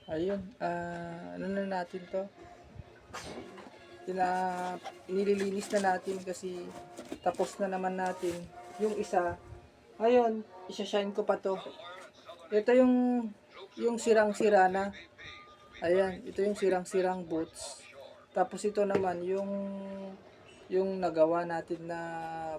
Ayun, ano na natin to? Nililinis na natin kasi tapos na naman natin. Yung isa, ayun, isa-shine ko pa to. Ito yung sirang-sira na. Ayan, ito yung sirang-sirang boots. Tapos ito naman yung nagawa natin na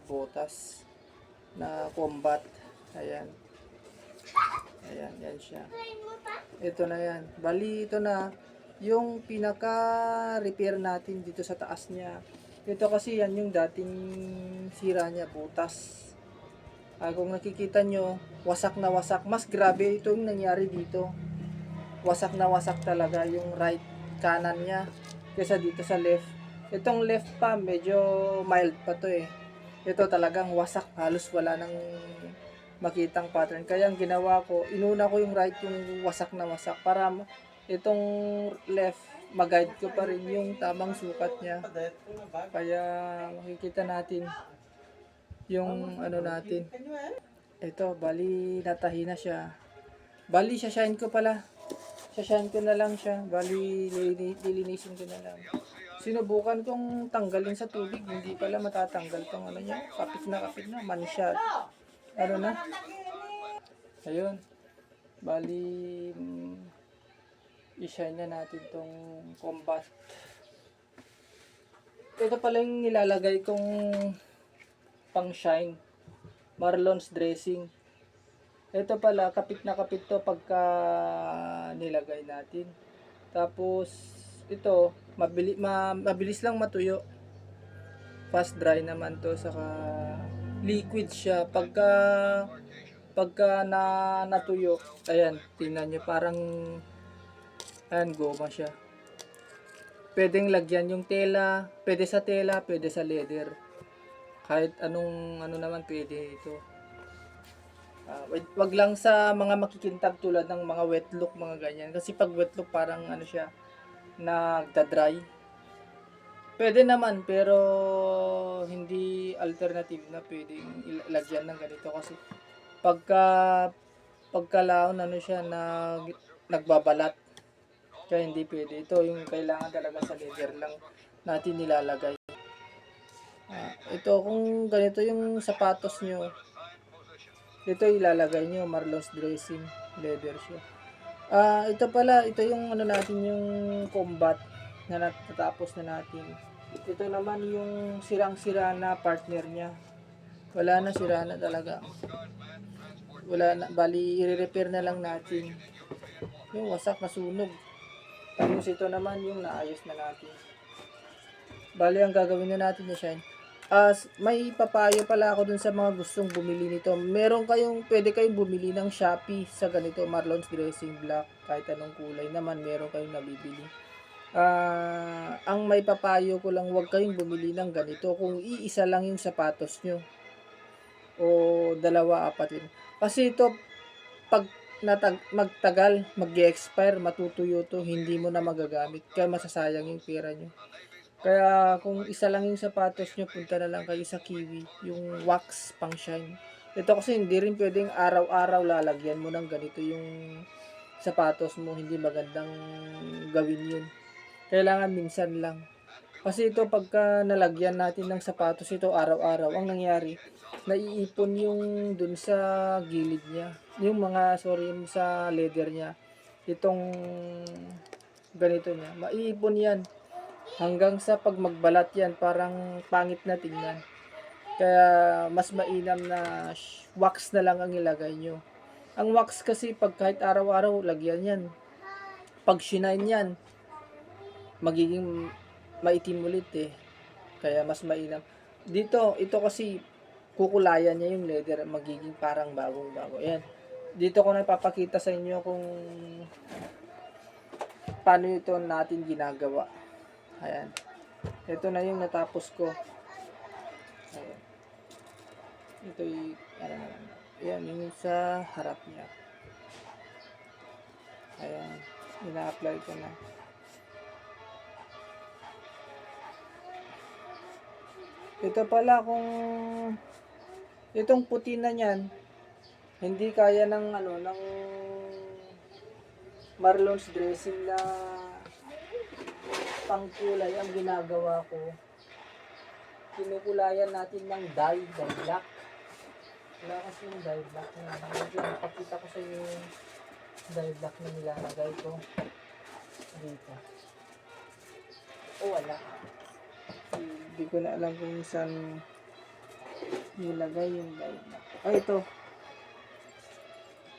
botas na combat. Ayan. Ayan, yan siya. Ito na yan. Bali, ito na yung pinaka-repair natin dito sa taas niya. Ito kasi yan yung dating sira niya, butas. Kung nakikita nyo, wasak na wasak. Mas grabe ito yung nangyari dito. Wasak na wasak talaga yung right kanan niya kaysa dito sa left. Itong left pa, medyo mild pa to eh. Ito talagang wasak. Halos wala nang makitang pattern. Kaya ang ginawa ko, inuna ko yung right yung wasak na wasak para itong left mag-guide ko pa rin yung tamang sukat niya. Kaya makikita natin yung ano natin. Ito, bali natahi na siya. Bali, shine ko pala. Shine ko na lang siya. Bali, lilinisin ko na lang. Sinubukan kong tanggalin sa tubig. Hindi pala matatanggal tong ano niya. Kapit na, mansyad. Ano na? Ayun. Bali, i-shine na natin tong combat. Ito pala yung nilalagay kong pang shine. Marlon's dressing. Ito pala, kapit na kapit to pagka nilagay natin. Tapos, ito, mabilis lang matuyo. Fast dry naman to, saka liquid siya. Pagka natuyo, ayan, tingnan nyo, parang, ayan, goma siya. Pwedeng lagyan yung tela, pwede sa tela, pwede sa leather. Kahit anong, ano naman, pwede ito. Wag lang sa mga makikintab tulad ng mga wet look, mga ganyan. Kasi pag wet look, parang ano siya, nagda-dry. Pwede naman, pero hindi alternative na pwedeng ilagyan ng ganito. Kasi pagkalaon, ano siya, nagbabalat. Kaya hindi pwede. Ito yung kailangan talaga sa leather lang natin nilalagay. Ito, kung ganito yung sapatos nyo, ito ilalagay nyo, Marlon's dressing, leather siya. Ito pala, ito yung ano natin, yung combat na natatapos na natin. Ito naman yung sirang-sira na partner niya. Wala na, sira na talaga. Wala na, bali i-repair na lang natin. Yung wasak na sunog. Tapos ito naman yung naayos na natin. Bali ang gagawin na natin na shine. May papayo pala ako dun sa mga gustong bumili nito. Pwede kayong bumili ng Shopee sa ganito, Marlon's Dressing Black. Kahit anong kulay naman, meron kayong nabibili. Ang may papayo ko lang, huwag kayong bumili ng ganito kung iisa lang yung sapatos nyo. O dalawa, apat yun. Kasi ito, pag magtagal, mag-expire, matutuyo to, hindi mo na magagamit. Kaya masasayang yung pera nyo. Kaya kung isa lang yung sapatos nyo, punta na lang kayo sa Kiwi, yung wax pang shine. Ito kasi hindi rin pwedeng araw-araw lalagyan mo ng ganito yung sapatos mo, hindi magandang gawin yun. Kailangan minsan lang. Kasi ito pagka nalagyan natin ng sapatos ito araw-araw, ang nangyari, naiipon yung dun sa gilid niya. Yung sa leather niya. Itong ganito niya, maiipon yan. Hanggang sa pag magbalat yan, parang pangit na tingnan. Kaya mas mainam na wax na lang ang ilagay nyo. Ang wax kasi pag kahit araw-araw lagyan yan. Pag shine yan, magiging maitim ulit eh. Kaya mas mainam. Dito, ito kasi kukulayan niya yung leather, magiging parang bagong-bago. Ayan. Dito ko na papakita sa inyo kung paano ito natin ginagawa. Ayan. Ito na yung natapos ko. Ayan. Ito yung, ayan, yung sa harap niya. Ayan. Ina-apply ko na. Ito pala kung itong puti na niyan, hindi kaya ng marlons dressing na pangkulay ang ginagawa ko. Kinukulayan natin ng dye black. Wala kasi yung dye black na. Medyo napakita ko sa inyo yung dye black na nilalagay ko dito. O wala. Hindi ko na alam kung saan nilagay yung dye black. Ito.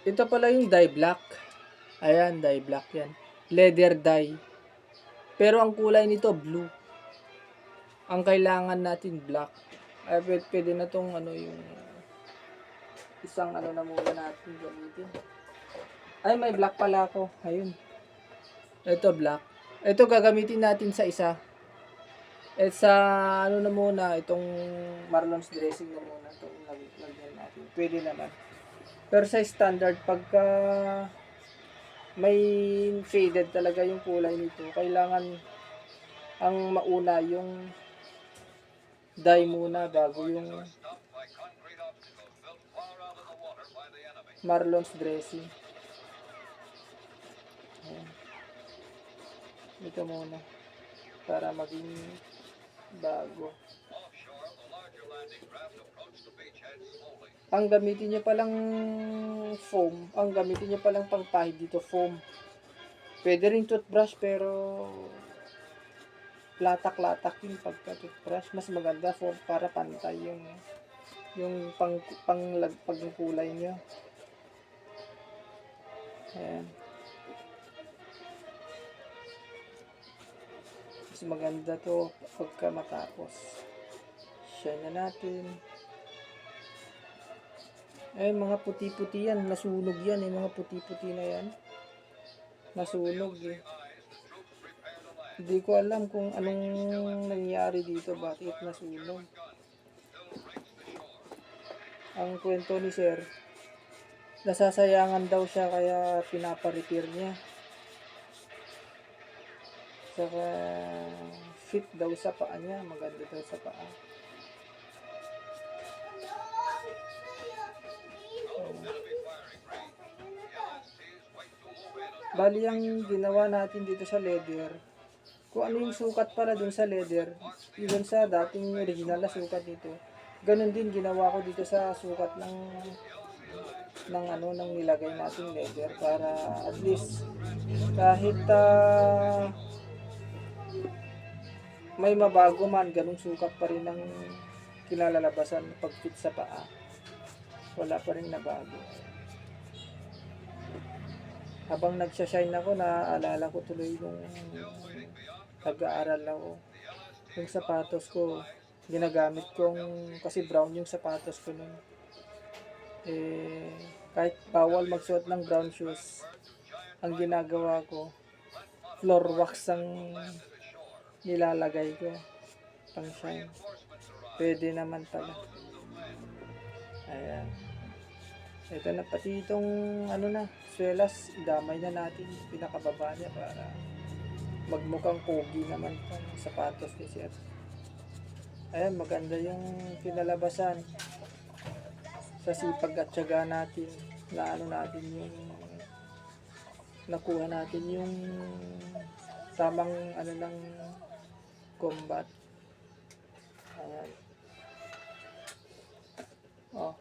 Ito pala yung dye black. Ayan, dye black yan. Leather dye. Pero ang kulay nito blue. Ang kailangan natin black. Ay, pwede na tong ano yung isang ano na muna natin gamitin. Ay, may black pala ako. Ayun. Ito black. Ito gagamitin natin sa isa. At sa ano na muna, itong marlons dressing na muna. Itong lagyan natin. Pwede naman. Pero sa standard, pagka may faded talaga yung kulay nito, kailangan ang mauna yung dye muna bago yung marlons dressing. Ayan. Ito muna para maging bago. Ang gamitin nyo palang foam, ang gamitin nyo palang pangpahid dito foam. Pwede rin toothbrush pero latak-latak yung pagka-toothbrush. Mas maganda foam para pantay yung pagkulay nyo. Ayan. Mas maganda to pagka matapos. Shine na natin. Ay, mga puti-puti yan. Nasunog yan. Mga puti-puti na yan. Nasunog eh. Hindi ko alam kung anong nangyari dito. Bakit nasunog. Ang kwento ni sir, nasasayangan daw siya kaya pinapa-repair niya. Saka fit daw sa paa niya. Maganda daw sa paa. Bali ang ginawa natin dito sa leather, kung ano yung sukat pala dun sa leather, yun sa dating original na sukat dito, ganun din ginawa ko dito sa sukat ng nilagay natin leather, para at least kahit may mabago man, ganun sukat pa rin ang kinalalabasan pag fit sa paa, wala pa rin nabago. Habang nagsashine ako, naaalala ko tuloy nung pag-aaral ako. Yung sapatos ko, ginagamit kong, kasi brown yung sapatos ko nun. Kahit bawal magsuot ng brown shoes, ang ginagawa ko, floor wax ang nilalagay ko, pang shine. Pwede naman pala. Ayan. Ito na pati itong swelas, damay na natin pinakababa niya para magmukhang pogi naman itong sapatos ni sir. Ayan, maganda yung pinalabasan sa sipag at tiyaga natin na natin yung nakuha natin yung tamang ng combat. Ayan. Oh.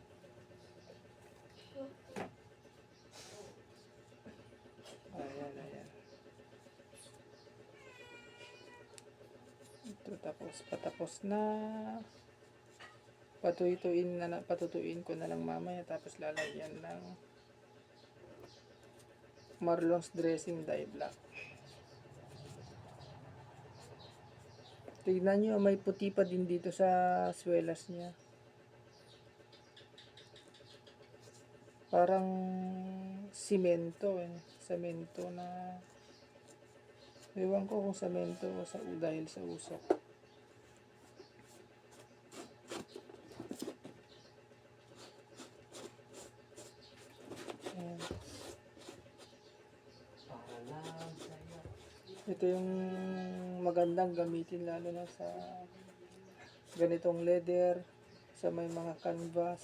Ayan. Ito patapos na. Patutuin ko na lang mamaya, tapos lalagyan ng marlons dressing dye black. Tignan nyo, may puti pa din dito sa swelas niya. Parang simento na, ewan ko kung semento o dahil sa usok. Ayan. Ito yung magandang gamitin lalo na sa ganitong leather, sa may mga canvas.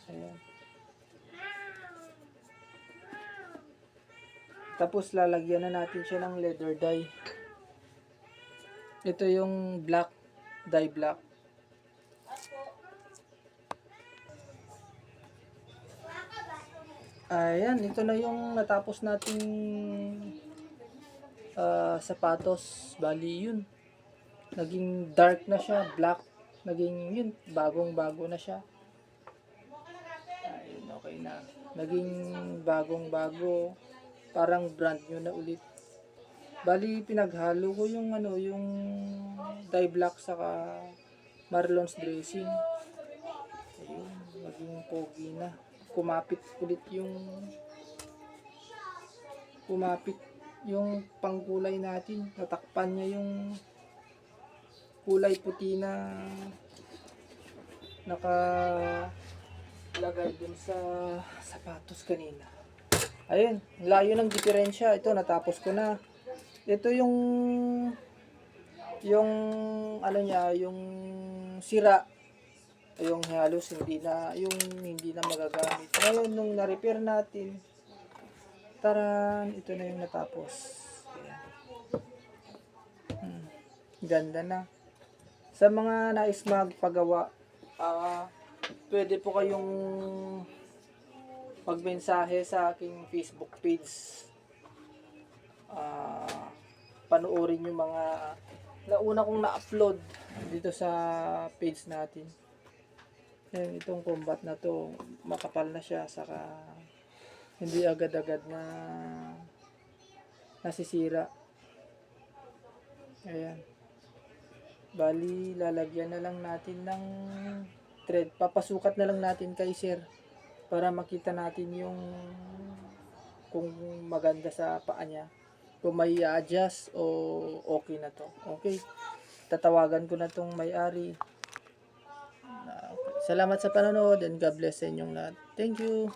Ayan. Tapos lalagyan na natin siya ng leather dye. Ito yung black, dye black. Ayan, ito na yung natapos nating sapatos. Bali yun. Naging dark na siya, black. Naging yun, bagong-bago na siya. Ayun, okay na. Naging bagong-bago. Parang brand new na ulit. Bali, pinaghalo ko yung yung dye black saka Marlon's dressing. Ayun, naging pogi na. Kumapit ulit yung pangkulay natin. Natakpan niya yung kulay puti na nakalagay dun sa sapatos kanina. Ayun, layo ng diferensya. Ito, natapos ko na. Ito yung ano niya, yung sira. Yung halos hindi na magagamit. Ngayon, nung na-repair natin, taran, ito na yung natapos. Ayan. Ganda na. Sa mga nais magpagawa, pwede po kayong magmensahe sa aking Facebook page. Panoorin yung mga nauna kong na-upload dito sa page natin. Ayan, itong combat na to, makapal na siya, saka hindi agad-agad na nasisira. Ayan. Bali, lalagyan na lang natin ng thread. Papasukat na lang natin kay sir para makita natin yung kung maganda sa paa niya. Kung may adjust o okay na to. Okay. Tatawagan ko na tong may-ari. Okay. Salamat sa panonood and God bless sa inyong lahat. Thank you.